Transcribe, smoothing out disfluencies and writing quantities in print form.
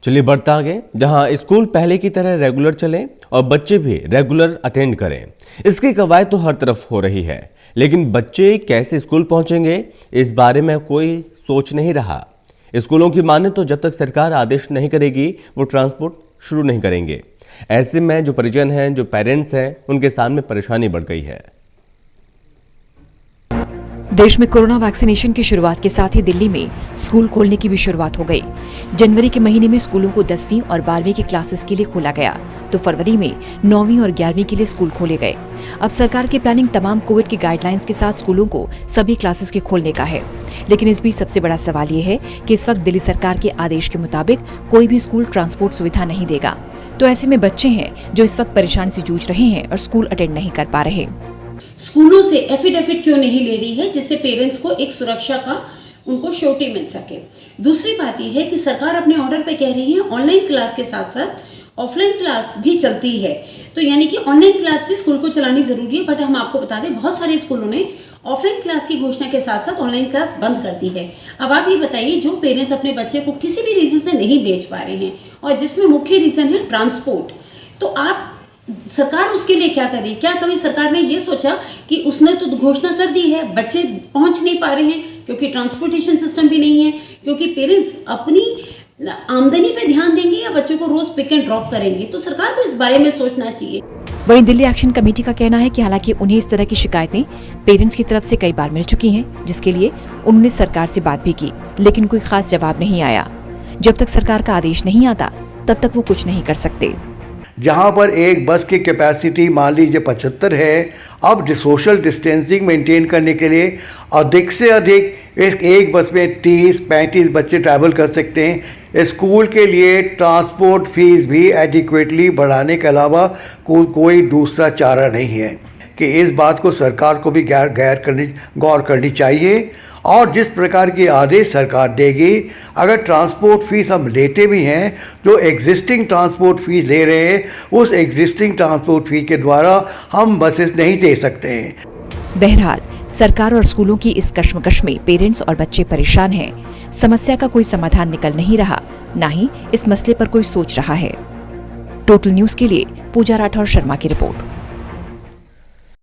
चलिए बढ़ता आगे, जहां स्कूल पहले की तरह रेगुलर चले और बच्चे भी रेगुलर अटेंड करें। इसकी कवायद तो हर तरफ हो रही है, लेकिन बच्चे कैसे स्कूल पहुंचेंगे इस बारे में कोई सोच नहीं रहा। स्कूलों की माने तो जब तक सरकार आदेश नहीं करेगी वो ट्रांसपोर्ट शुरू नहीं करेंगे। ऐसे में जो परिजन हैं, जो पेरेंट्स हैं, उनके सामने परेशानी बढ़ गई है। देश में कोरोना वैक्सीनेशन की शुरुआत के साथ ही दिल्ली में स्कूल खोलने की भी शुरुआत हो गई। जनवरी के महीने में स्कूलों को 10वीं और 12वीं की क्लासेस के लिए खोला गया, तो फरवरी में 9वीं और 11वीं के लिए स्कूल खोले गए। अब सरकार की प्लानिंग तमाम कोविड की गाइडलाइंस के साथ स्कूलों को सभी क्लासेस के खोलने का है। लेकिन इस बीच सबसे बड़ा सवाल ये है कि इस वक्त दिल्ली सरकार के आदेश के मुताबिक कोई भी स्कूल ट्रांसपोर्ट सुविधा नहीं देगा। तो ऐसे में बच्चे हैं जो इस वक्त परेशानी से जूझ रहे हैं और स्कूल अटेंड नहीं कर पा रहे। स्कूलों से एफिडेविट क्यों नहीं ले रही है, जिससे पेरेंट्स को एक सुरक्षा का उनको श्योरिटी मिल सके। दूसरी बात यह है कि सरकार अपने ऑर्डर पे कह रही है ऑनलाइन क्लास के साथ साथ ऑफलाइन क्लास भी चलती है, तो यानी कि ऑनलाइन क्लास भी स्कूल को चलानी जरूरी है। बट हम आपको बता दें, बहुत सारे स्कूलों ने ऑफलाइन क्लास की घोषणा के साथ साथ ऑनलाइन क्लास बंद कर दी है। अब आप ये बताइए, जो पेरेंट्स अपने बच्चे को किसी भी रीजन से नहीं भेज पा रहे हैं और जिसमें मुख्य रीजन है ट्रांसपोर्ट, तो आप सरकार उसके लिए क्या करें? क्या कभी सरकार ने ये सोचा कि उसने तो घोषणा कर दी है, बच्चे पहुंच नहीं पा रहे हैं क्योंकि ट्रांसपोर्टेशन सिस्टम भी नहीं है, क्योंकि पेरेंट्स अपनी आमदनी पे ध्यान देंगे या बच्चों को रोज पिक एंड ड्रॉप करेंगे? तो सरकार को इस बारे में सोचना चाहिए। वहीं दिल्ली एक्शन कमेटी का कहना है कि हालांकि उन्हें इस तरह की शिकायतें पेरेंट्स की तरफ से कई बार मिल चुकी हैं, जिसके लिए उन्होंने सरकार से बात भी की, लेकिन कोई खास जवाब नहीं आया। जब तक सरकार का आदेश नहीं आता तब तक वो कुछ नहीं कर सकते। जहाँ पर एक बस की कैपेसिटी मान लीजिए 75 है, अब सोशल डिस्टेंसिंग मेंटेन करने के लिए अधिक से अधिक एक बस में 30-35 बच्चे ट्रैवल कर सकते हैं। स्कूल के लिए ट्रांसपोर्ट फीस भी एडिक्वेटली बढ़ाने के अलावा कोई दूसरा चारा नहीं है कि इस बात को सरकार को भी गौर करनी चाहिए। और जिस प्रकार की आदेश सरकार देगी, अगर ट्रांसपोर्ट फीस हम लेते भी हैं, जो एग्जिस्टिंग ट्रांसपोर्ट फीस ले रहे हैं, उस एग्जिस्टिंग ट्रांसपोर्ट फीस के द्वारा हम बसेस नहीं दे सकते हैं। बहरहाल सरकार और स्कूलों की इस कश्मकश में पेरेंट्स और बच्चे परेशान हैं। समस्या का कोई समाधान निकल नहीं रहा, न ही इस मसले पर कोई सोच रहा है। टोटल न्यूज के लिए पूजा राठौर शर्मा की रिपोर्ट।